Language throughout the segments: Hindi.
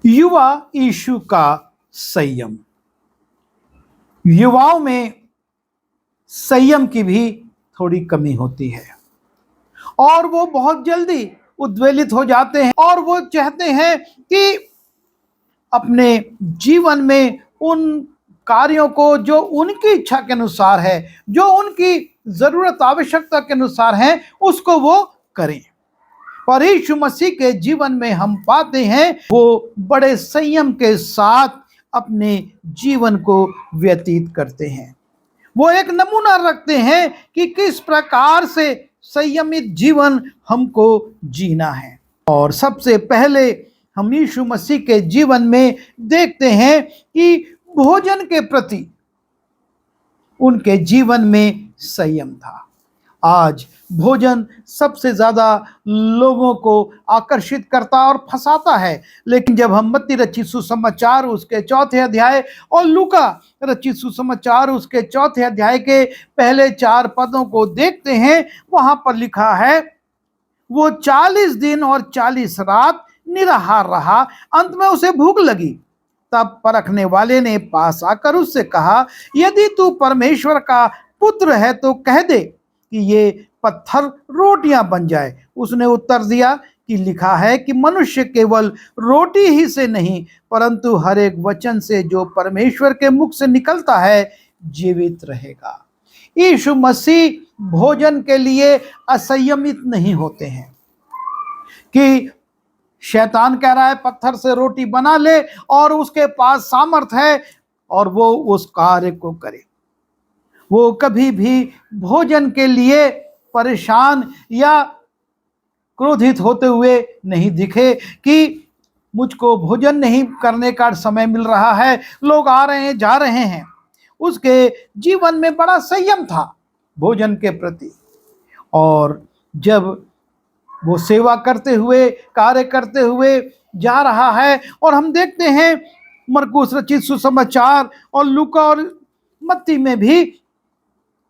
युवा यीशु का संयम। युवाओं में संयम की भी थोड़ी कमी होती है और वो बहुत जल्दी उद्वेलित हो जाते हैं और वो चाहते हैं कि अपने जीवन में उन कार्यों को जो उनकी इच्छा के अनुसार है, जो उनकी जरूरत आवश्यकता के अनुसार है, उसको वो करें। पर यीशु मसीह के जीवन में हम पाते हैं वो बड़े संयम के साथ अपने जीवन को व्यतीत करते हैं। वो एक नमूना रखते हैं कि किस प्रकार से संयमित जीवन हमको जीना है। और सबसे पहले हम यीशु मसीह के जीवन में देखते हैं कि भोजन के प्रति उनके जीवन में संयम था। आज भोजन सबसे ज्यादा लोगों को आकर्षित करता और फंसाता है, लेकिन जब हम मत्ती रचित सुसमाचार उसके 4 अध्याय और लूका रचित सुसमाचार उसके 4 अध्याय के पहले 4 पदों को देखते हैं, वहां पर लिखा है, वो 40 दिन और 40 रात निराहार रहा, अंत में उसे भूख लगी। तब परखने वाले ने पास आकर उससे कहा, यदि तू परमेश्वर का पुत्र है तो कह दे कि ये पत्थर रोटियां बन जाए। उसने उत्तर दिया कि लिखा है कि मनुष्य केवल रोटी ही से नहीं परंतु हर एक वचन से जो परमेश्वर के मुख से निकलता है जीवित रहेगा। यीशु मसीह भोजन के लिए असंयमित नहीं होते हैं कि शैतान कह रहा है पत्थर से रोटी बना ले और उसके पास सामर्थ्य है और वो उस कार्य को करे। वो कभी भी भोजन के लिए परेशान या क्रोधित होते हुए नहीं दिखे कि मुझको भोजन नहीं करने का समय मिल रहा है, लोग आ रहे हैं जा रहे हैं। उसके जीवन में बड़ा संयम था भोजन के प्रति। और जब वो सेवा करते हुए कार्य करते हुए जा रहा है और हम देखते हैं मरकुस रचित सुसमाचार और लूका और मत्ती में भी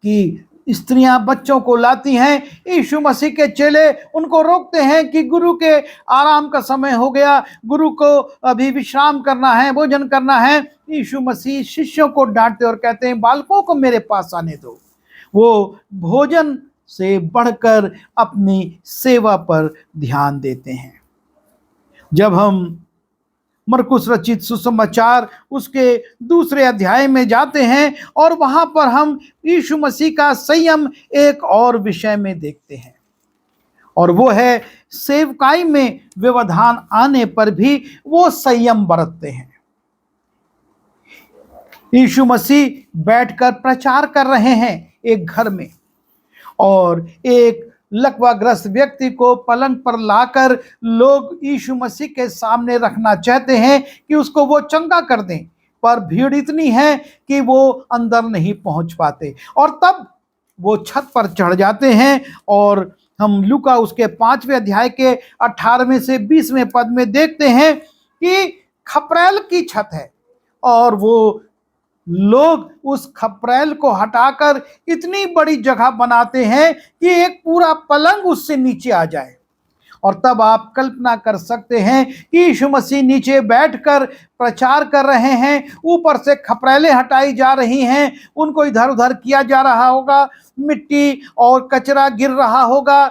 कि स्त्रियां बच्चों को लाती हैं, यीशु मसीह के चेले उनको रोकते हैं कि गुरु के आराम का समय हो गया, गुरु को अभी विश्राम करना है, भोजन करना है। यीशु मसीह शिष्यों को डांटते और कहते हैं बालकों को मेरे पास आने दो। वो भोजन से बढ़कर अपनी सेवा पर ध्यान देते हैं। जब हम मरकुस रचित सुसमाचार उसके 2 अध्याय में जाते हैं और वहां पर हम यीशु मसीह का संयम एक और विषय में देखते हैं और वो है सेवकाई में व्यवधान आने पर भी वो संयम बरतते हैं। यीशु मसीह बैठकर प्रचार कर रहे हैं एक घर में और एक लकवाग्रस्त व्यक्ति को पलंग पर लाकर लोग यीशु मसीह के सामने रखना चाहते हैं कि उसको वो चंगा कर दें, पर भीड़ इतनी है कि वो अंदर नहीं पहुंच पाते और तब वो छत पर चढ़ जाते हैं। और हम लूका उसके 5वें अध्याय के 18वें से 20वें पद में देखते हैं कि खपरेल की छत है और वो लोग उस खपरेल को हटाकर इतनी बड़ी जगह बनाते हैं कि एक पूरा पलंग उससे नीचे आ जाए। और तब आप कल्पना कर सकते हैं कि यीशु मसीह नीचे बैठकर प्रचार कर रहे हैं, ऊपर से खपरेलें हटाई जा रही हैं, उनको इधर उधर किया जा रहा होगा, मिट्टी और कचरा गिर रहा होगा,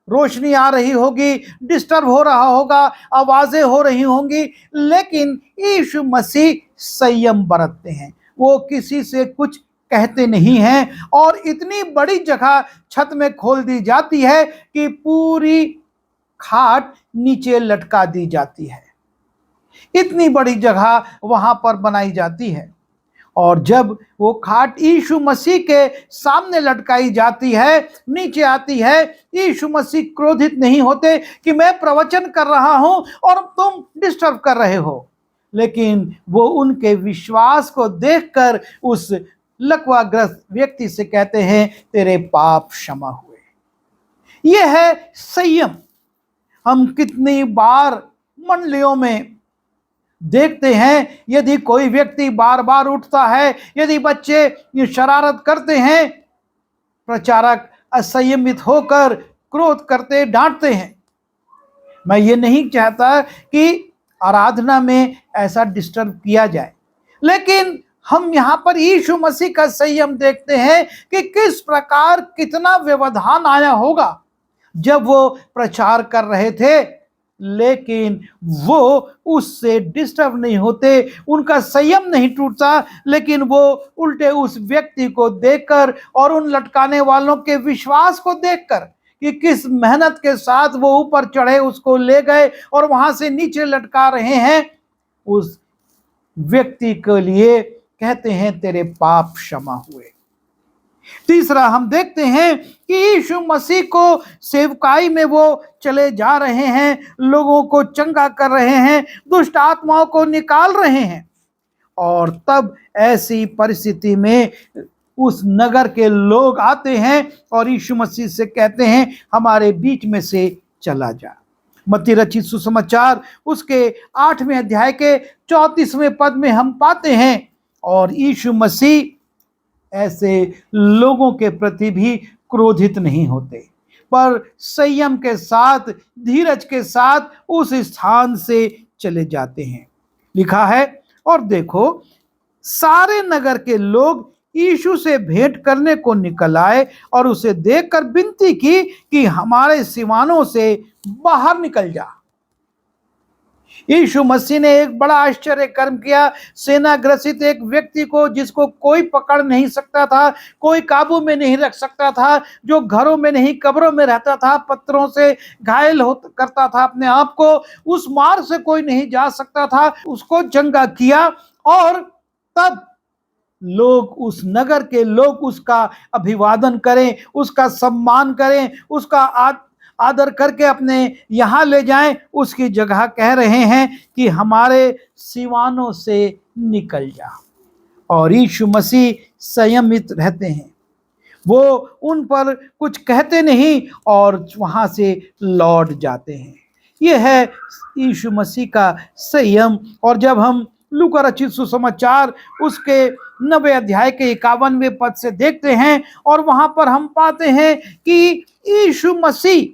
रोशनी आ रही होगी, डिस्टर्ब हो रहा होगा, आवाजें हो रही होंगी, लेकिन यीशु मसीह संयम बरतते हैं। वो किसी से कुछ कहते नहीं हैं और इतनी बड़ी जगह छत में खोल दी जाती है कि पूरी खाट नीचे लटका दी जाती है। इतनी बड़ी जगह वहां पर बनाई जाती है और जब वो खाट यीशु मसीह के सामने लटकाई जाती है, नीचे आती है, यीशु मसीह क्रोधित नहीं होते कि मैं प्रवचन कर रहा हूं और तुम डिस्टर्ब कर रहे हो, लेकिन वो उनके विश्वास को देखकर उस लकवाग्रस्त व्यक्ति से कहते हैं तेरे पाप क्षमा हुए। यह है संयम। हम कितनी बार मंडलियों में देखते हैं, यदि कोई व्यक्ति बार बार उठता है, यदि बच्चे ये शरारत करते हैं, प्रचारक असंयमित होकर क्रोध करते डांटते हैं। मैं ये नहीं चाहता कि आराधना में ऐसा डिस्टर्ब किया जाए। लेकिन हम यहाँ पर यीशु मसीह का संयम देखते हैं कि किस प्रकार कितना व्यवधान आया होगा जब वो प्रचार कर रहे थे, लेकिन वो उससे डिस्टर्ब नहीं होते, उनका संयम नहीं टूटता, लेकिन वो उल्टे उस व्यक्ति को देखकर और उन लटकाने वालों के विश्वास को देखकर कि किस मेहनत के साथ वो ऊपर चढ़े, उसको ले गए और वहां से नीचे लटका रहे हैं, उस व्यक्ति के लिए कहते हैं तेरे पाप क्षमा हुए। तीसरा हम देखते हैं कि यीशु मसीह को सेवकाई में वो चले जा रहे हैं, लोगों को चंगा कर रहे हैं, दुष्ट आत्माओं को निकाल रहे हैं, और तब ऐसी परिस्थिति में उस नगर के लोग आते हैं और यीशु मसीह से कहते हैं हमारे बीच में से चला जा। मत्ती रचित सुसमाचार उसके 8वें अध्याय के 34वें पद में हम पाते हैं, और यीशु मसीह ऐसे लोगों के प्रति भी क्रोधित नहीं होते, पर संयम के साथ, धीरज के साथ उस स्थान से चले जाते हैं। लिखा है, और देखो सारे नगर के लोग यीशु से भेंट करने को निकल आए और उसे देखकर विनती की कि हमारे सीमानों से बाहर निकल जा। यीशु मसीह ने एक बड़ा आश्चर्य कर्म किया। सेना ग्रसित एक व्यक्ति को, जिसको कोई पकड़ नहीं सकता था, कोई काबू में नहीं रख सकता था, जो घरों में नहीं कब्रों में रहता था, पत्थरों से घायल करता था अपने आप को, उस मार्ग से कोई नहीं जा सकता था, उसको चंगा किया। और तब लोग, उस नगर के लोग उसका अभिवादन करें, उसका सम्मान करें, उसका आदर करके अपने यहाँ ले जाएं, उसकी जगह कह रहे हैं कि हमारे सीवानों से निकल जा। और यीशु मसीह संयमित रहते हैं, वो उन पर कुछ कहते नहीं और वहाँ से लौट जाते हैं। ये है यीशु मसीह का संयम। और जब हम लूका रचित सुसमाचार उसके 9वें अध्याय के 51वें पद से देखते हैं, और वहाँ पर हम पाते हैं कि यीशु मसीह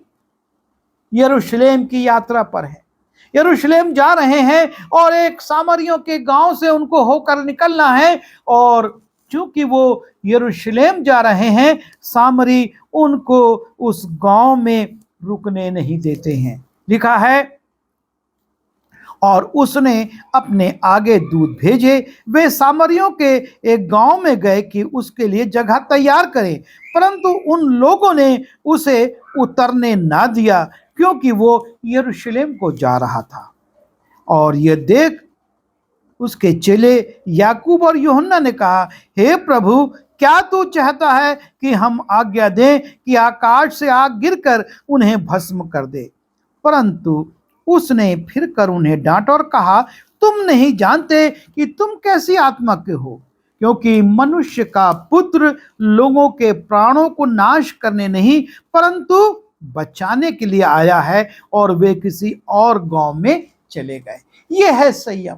यरूशलेम की यात्रा पर है, यरूशलेम जा रहे हैं और एक सामरियों के गांव से उनको होकर निकलना है। और क्योंकि वो यरूशलेम जा रहे हैं, सामरी उनको उस गांव में रुकने नहीं देते हैं। लिखा है, और उसने अपने आगे दूत भेजे, वे सामरियों के एक गांव में गए कि उसके लिए जगह तैयार करें, परंतु उन लोगों ने उसे उतरने ना दिया, क्योंकि वो यरूशलेम को जा रहा था। और ये देख उसके चेले याकूब और यूहन्ना ने कहा, हे प्रभु, क्या तू चाहता है कि हम आज्ञा दें कि आकाश से आग गिरकर उन्हें भस्म कर दे? परंतु उसने फिर कर उन्हें डांटा और कहा, तुम नहीं जानते कि तुम कैसी आत्मा के हो, क्योंकि मनुष्य का पुत्र लोगों के प्राणों को नाश करने नहीं परंतु बचाने के लिए आया है। और वे किसी और गांव में चले गए। यह है संयम।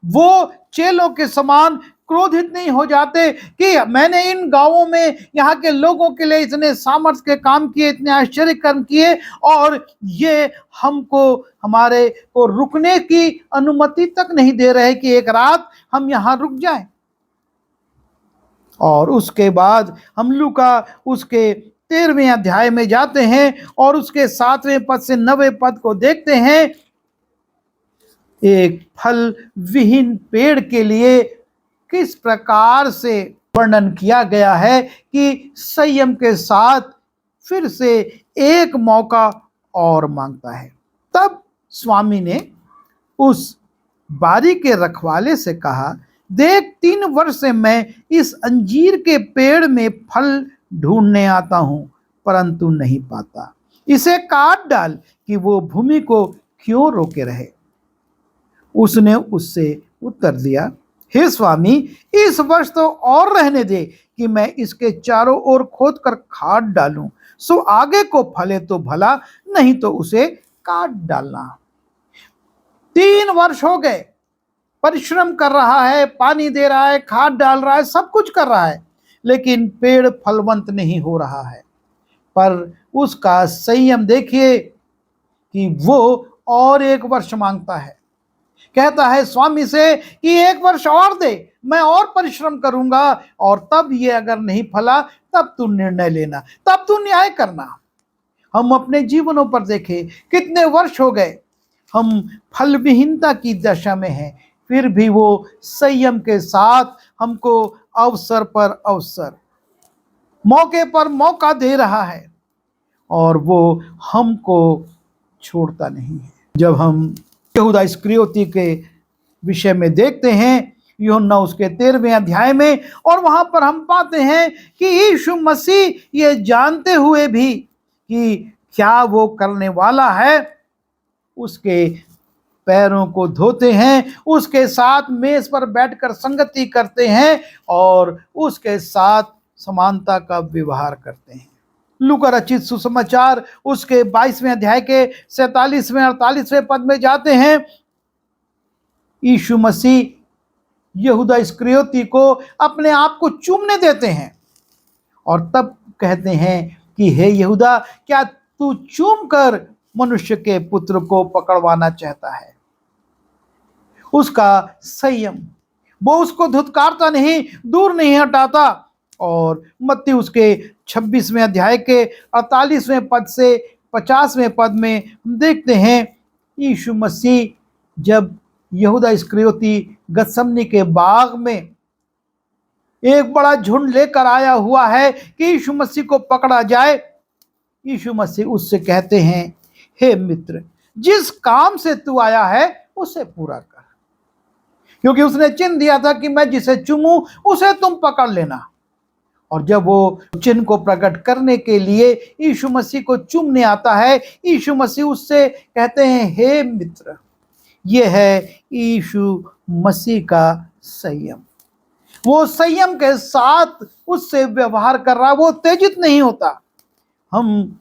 वो चेलों के समान क्रोधित नहीं हो जाते कि मैंने इन गांवों में यहाँ के लोगों के लिए इतने सामर्थ्य के काम किए, इतने आश्चर्य कर्म किए, और ये हमको, हमारे को रुकने की अनुमति तक नहीं दे रहे कि एक रात हम यहाँ रुक जाएं। और उसके बाद हम लूका उसके 13वें अध्याय में जाते हैं और उसके 7वें पद से 9वें पद को देखते हैं। एक फल विहीन पेड़ के लिए किस प्रकार से वर्णन किया गया है कि संयम के साथ फिर से एक मौका और मांगता है। तब स्वामी ने उस बारी के रखवाले से कहा, देख, 3 वर्ष से मैं इस अंजीर के पेड़ में फल ढूंढने आता हूं, परंतु नहीं पाता। इसे काट डाल कि वो भूमि को क्यों रोके रहे। उसने उससे उत्तर दिया, हे स्वामी, इस वर्ष तो और रहने दे कि मैं इसके चारों ओर खोद कर खाद डालूं, सो आगे को फले तो भला, नहीं तो उसे काट डालना। 3 वर्ष हो गए, परिश्रम कर रहा है, पानी दे रहा है, खाद डाल रहा है, सब कुछ कर रहा है, लेकिन पेड़ फलवंत नहीं हो रहा है। पर उसका संयम देखिए कि वो और 1 वर्ष मांगता है। कहता है स्वामी से कि 1 वर्ष और दे, मैं और परिश्रम करूंगा, और तब ये अगर नहीं फला तब तू निर्णय लेना, तब तू न्याय करना। हम अपने जीवनों पर देखें, कितने वर्ष हो गए हम फल विहीनता की दशा में हैं, फिर भी वो संयम के साथ हमको अवसर पर अवसर, मौके पर मौका दे रहा है, और वो हमको छोड़ता नहीं है। जब हम यहूदा इस्करियोती के विषय में देखते हैं, यूहन्ना उसके 13वें अध्याय में, और वहां पर हम पाते हैं कि यीशु मसीह ये जानते हुए भी कि क्या वो करने वाला है, उसके पैरों को धोते हैं, उसके साथ मेज पर बैठकर संगति करते हैं, और उसके साथ समानता का व्यवहार करते हैं। लूका रचित सुसमाचार उसके 22वें अध्याय के 47वें 48वें पद में जाते हैं, यीशु मसीह यहूदा इस्करियोती को अपने आप को चूमने देते हैं, और तब कहते हैं कि हे यहूदा, क्या तू चूम कर मनुष्य के पुत्र को पकड़वाना चाहता है? उसका संयम, वो उसको धुतकारता नहीं, दूर नहीं हटाता। और मत्ती उसके 26वें अध्याय के 48वें पद से 50वें पद में हम देखते हैं, यीशु मसीह जब यहूदा इस्करियोती गतसमनी के बाग में एक बड़ा झुंड लेकर आया हुआ है कि यीशु मसीह को पकड़ा जाए, यीशु मसीह उससे कहते हैं, हे मित्र, जिस काम से तू आया है उसे पूरा कर, क्योंकि उसने चिन्ह दिया था कि मैं जिसे चूमूं उसे तुम पकड़ लेना। और जब वो चिन्ह को प्रकट करने के लिए यीशु मसीह को चूमने आता है, यीशु मसीह उससे कहते हैं, हे मित्र। ये है यीशु मसीह का संयम। वो संयम के साथ उससे व्यवहार कर रहा, वो उत्तेजित नहीं होता। हम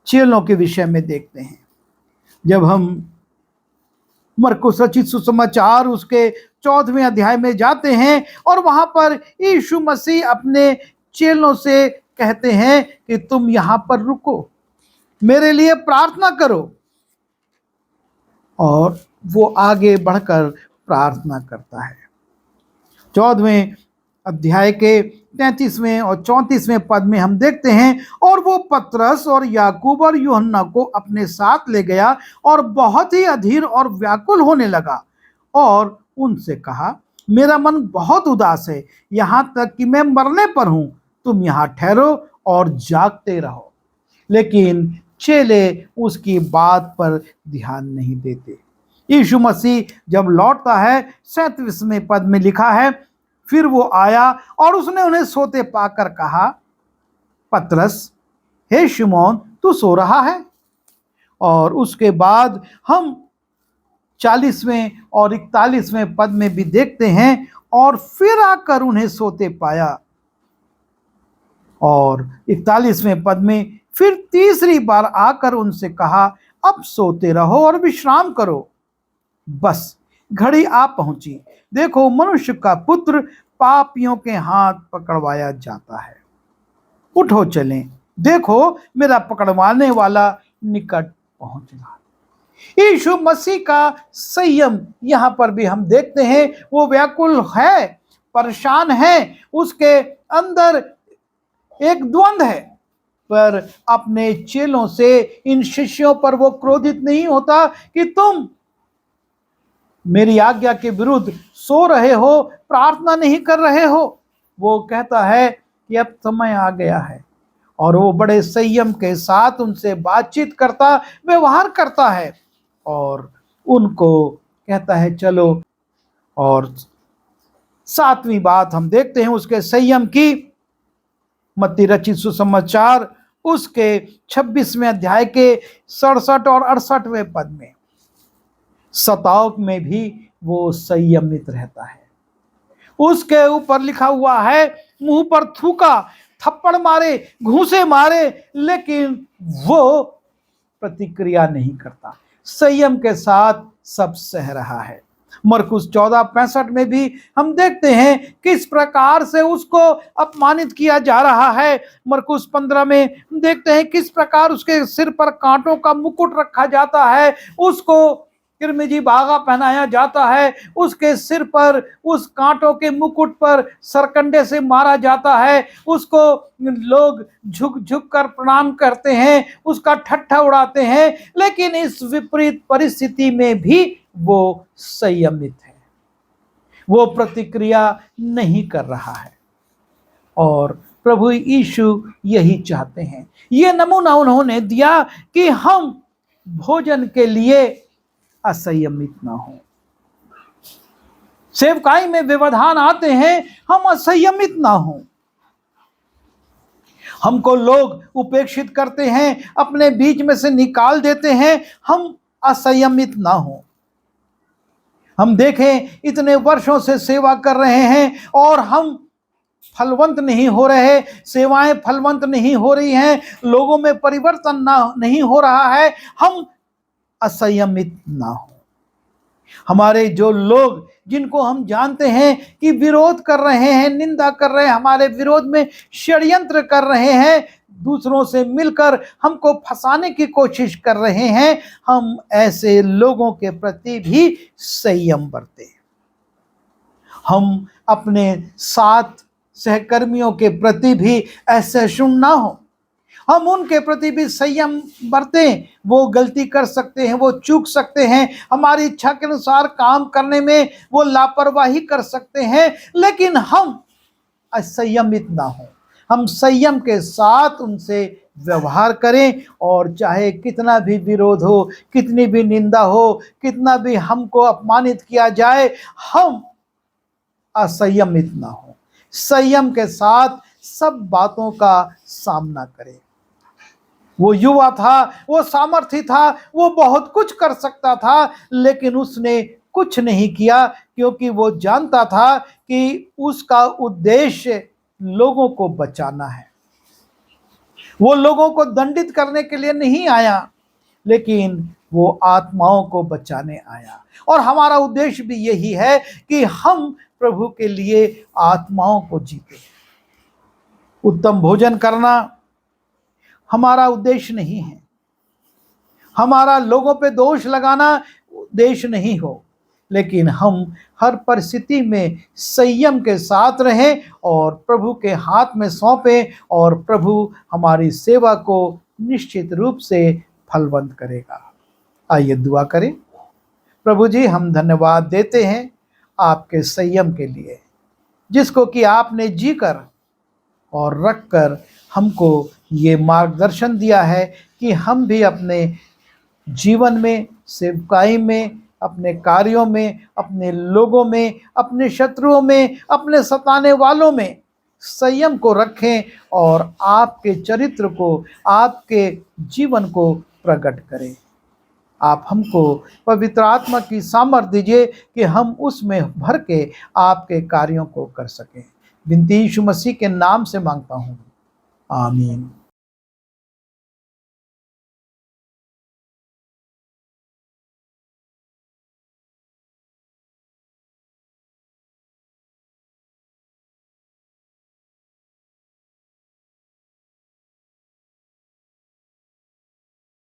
चेलों के विषय में देखते हैं, जब हम मरकुस रचित सुसमाचार उसके 14वें अध्याय में जाते हैं, और वहां पर यीशु मसीह अपने चेलों से कहते हैं कि तुम यहां पर रुको, मेरे लिए प्रार्थना करो। और वो आगे बढ़कर प्रार्थना करता है। 14वें अध्याय के 33वें और 34वें पद में हम देखते हैं, और वो पतरस और याकूब और यूहन्ना को अपने साथ ले गया और बहुत ही अधीर और व्याकुल होने लगा, और उनसे कहा, मेरा मन बहुत उदास है, यहाँ तक कि मैं मरने पर हूँ, तुम यहाँ ठहरो और जागते रहो। लेकिन चेले उसकी बात पर ध्यान नहीं देते। यीशु मसीह जब लौटता है, 37वें पद में लिखा है, फिर वो आया और उसने उन्हें सोते पाकर कहा, पतरस, हे शिमोन, तू सो रहा है? और उसके बाद हम 40वें और 41वें पद में भी देखते हैं, और फिर आकर उन्हें सोते पाया। और 41वें पद में फिर तीसरी बार आकर उनसे कहा, अब सोते रहो और विश्राम करो, बस घड़ी आ पहुंची, देखो मनुष्य का पुत्र पापियों के हाथ पकड़वाया जाता है। उठो चलें, देखो मेरा पकड़वाने वाला निकट पहुंच रहा। यीशु मसीह का संयम यहाँ पर भी हम देखते हैं। वो व्याकुल है, परेशान है, उसके अंदर एक द्वंद्व है, पर अपने चेलों से, इन शिष्यों पर वो क्रोधित नहीं होता कि तुम मेरी आज्ञा के विरुद्ध सो रहे हो, प्रार्थना नहीं कर रहे हो। वो कहता है कि अब समय आ गया है, और वो बड़े संयम के साथ उनसे बातचीत करता, व्यवहार करता है, और उनको कहता है चलो। और 7वीं बात हम देखते हैं उसके संयम की, मत्ती रचित सुसमाचार उसके 26वें अध्याय के 67 और 68वें पद में, सताव में भी वो संयमित रहता है। उसके ऊपर लिखा हुआ है, मुंह पर थूका, थप्पड़ मारे, घूंसे मारे, लेकिन वो प्रतिक्रिया नहीं करता, संयम के साथ सब सह रहा है। मरकुस 14:65 में भी हम देखते हैं किस प्रकार से उसको अपमानित किया जा रहा है। मरकुस 15 में देखते हैं किस प्रकार उसके सिर पर कांटों का मुकुट रखा जाता है, उसको किरमिजी बागा पहनाया जाता है, उसके सिर पर उस कांटों के मुकुट पर सरकंडे से मारा जाता है, उसको लोग झुक झुक कर प्रणाम करते हैं, उसका ठट्ठा उड़ाते हैं, लेकिन इस विपरीत परिस्थिति में भी वो संयमित है, वो प्रतिक्रिया नहीं कर रहा है। और प्रभु यीशु यही चाहते हैं। ये नमूना उन्होंने दिया कि हम भोजन के लिए असंयमित ना हो। सेवकाई में व्यवधान आते हैं, हम असंयमित ना हो। हमको लोग उपेक्षित करते हैं, अपने बीच में से निकाल देते हैं, हम असंयमित ना हो। हम देखें, इतने वर्षों से सेवा कर रहे हैं और हम फलवंत नहीं हो रहे, सेवाएं फलवंत नहीं हो रही हैं, लोगों में परिवर्तन नहीं हो रहा है, हम असंयमित ना हो। हमारे जो लोग जिनको हम जानते हैं कि विरोध कर रहे हैं, निंदा कर रहे हैं, हमारे विरोध में षड्यंत्र कर रहे हैं, दूसरों से मिलकर हमको फंसाने की कोशिश कर रहे हैं, हम ऐसे लोगों के प्रति भी संयम बरतें। हम अपने साथ सहकर्मियों के प्रति भी असहिष्णु ना हो, हम उनके प्रति भी संयम बरतें। वो गलती कर सकते हैं, वो चूक सकते हैं, हमारी इच्छा के अनुसार काम करने में वो लापरवाही कर सकते हैं, लेकिन हम असंयमित ना हो। हम संयम के साथ उनसे व्यवहार करें, और चाहे कितना भी विरोध हो, कितनी भी निंदा हो, कितना भी हमको अपमानित किया जाए, हम असंयमित ना हो। संयम के साथ सब बातों का सामना करें। वो युवा था, वो सामर्थी था, वो बहुत कुछ कर सकता था, लेकिन उसने कुछ नहीं किया, क्योंकि वो जानता था कि उसका उद्देश्य लोगों को बचाना है। वो लोगों को दंडित करने के लिए नहीं आया, लेकिन वो आत्माओं को बचाने आया। और हमारा उद्देश्य भी यही है कि हम प्रभु के लिए आत्माओं को जीते। उत्तम भोजन करना हमारा उद्देश्य नहीं है, हमारा लोगों पे दोष लगाना उद्देश्य नहीं हो, लेकिन हम हर परिस्थिति में संयम के साथ रहें और प्रभु के हाथ में सौंपें, और प्रभु हमारी सेवा को निश्चित रूप से फलवंत करेगा। आइए दुआ करें। प्रभु जी, हम धन्यवाद देते हैं आपके संयम के लिए, जिसको कि आपने जीकर और रखकर हमको ये मार्गदर्शन दिया है कि हम भी अपने जीवन में, सेवकाई में, अपने कार्यों में, अपने लोगों में, अपने शत्रुओं में, अपने सताने वालों में संयम को रखें और आपके चरित्र को, आपके जीवन को प्रकट करें। आप हमको पवित्र आत्मा की सामर्थ्य दीजिए कि हम उसमें भर के आपके कार्यों को कर सकें। विनती यीशु मसीह के नाम से मांगता हूँ, आमीन।